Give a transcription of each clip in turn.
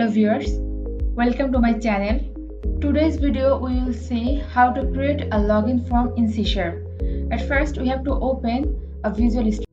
Hello viewers, welcome to my channel. Today's video we will see how to create a login form in C#. At first we have to open a Visual Studio.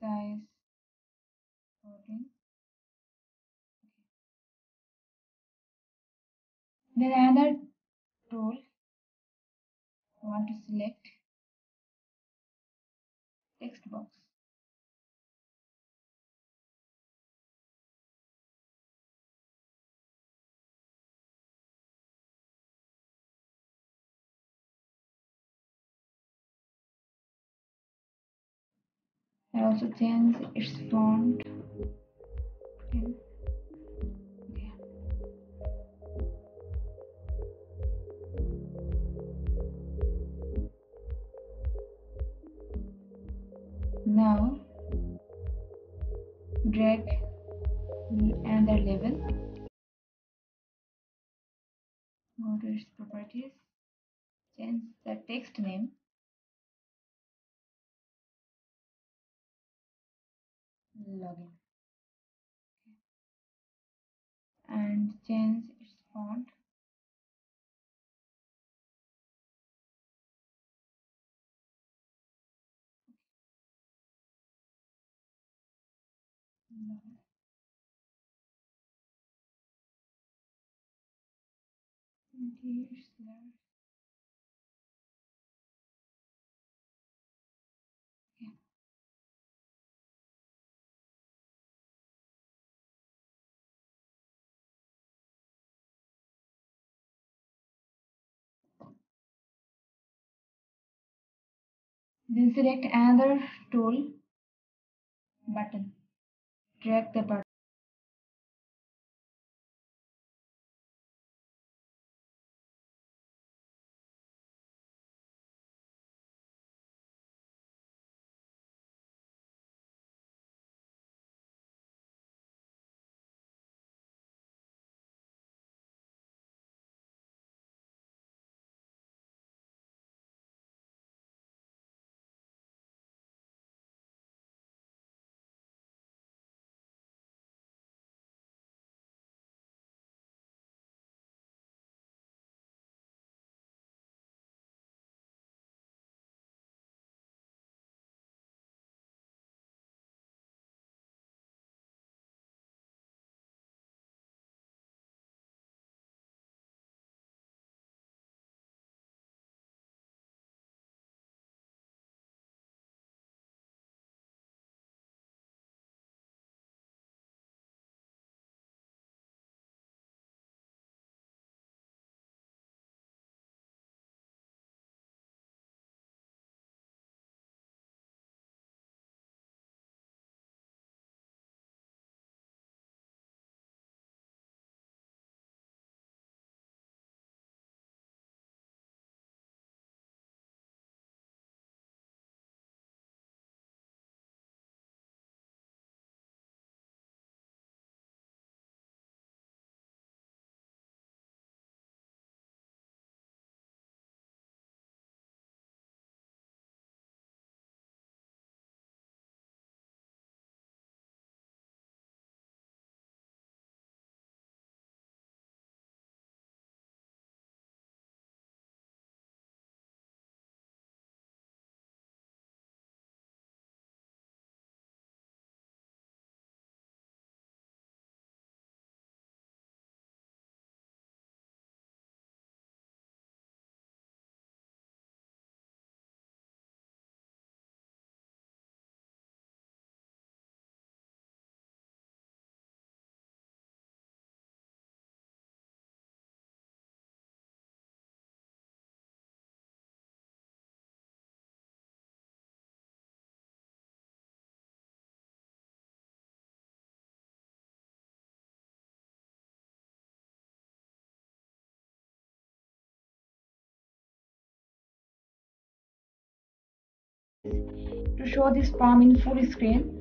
Size 14. Then another tool, I want to select text box. I also change its font. Okay. Now drag another level. Go to its properties. Change the text name. Login. And change its font. And here's the Then select another tool button. Drag the button. To show this form in full screen,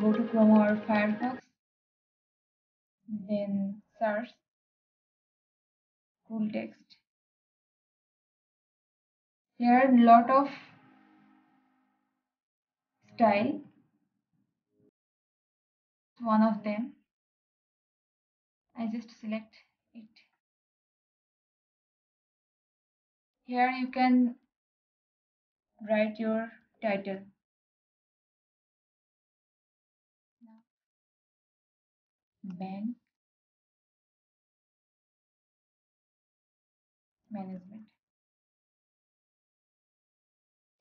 go to Chrome or Firefox, then search full text. Here are a lot of style. One of them, I just select it. Here you can write your title. Bank management.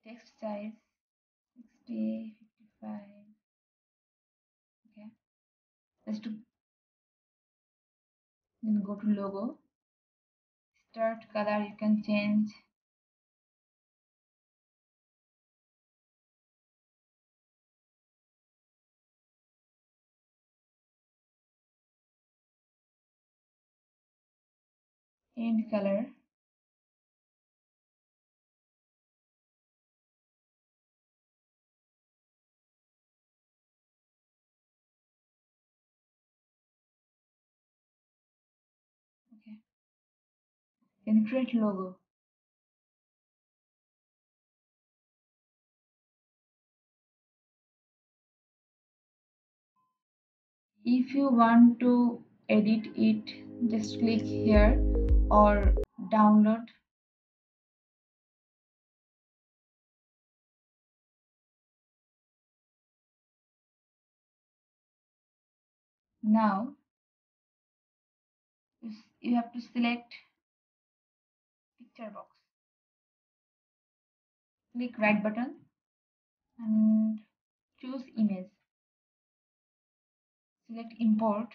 Text size 60, 55. Okay. Just to then go to logo. Start color you can change. End color. Okay. Then create logo. If you want to edit it, just click here or download. Now you have to select picture box. Click right button and choose image. Select import.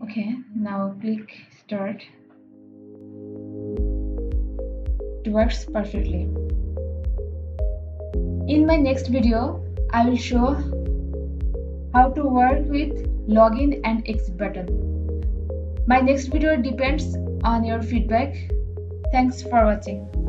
Okay, now click start. It works perfectly. In my next video, I will show how to work with login and exit button. My next video depends on your feedback. Thanks for watching.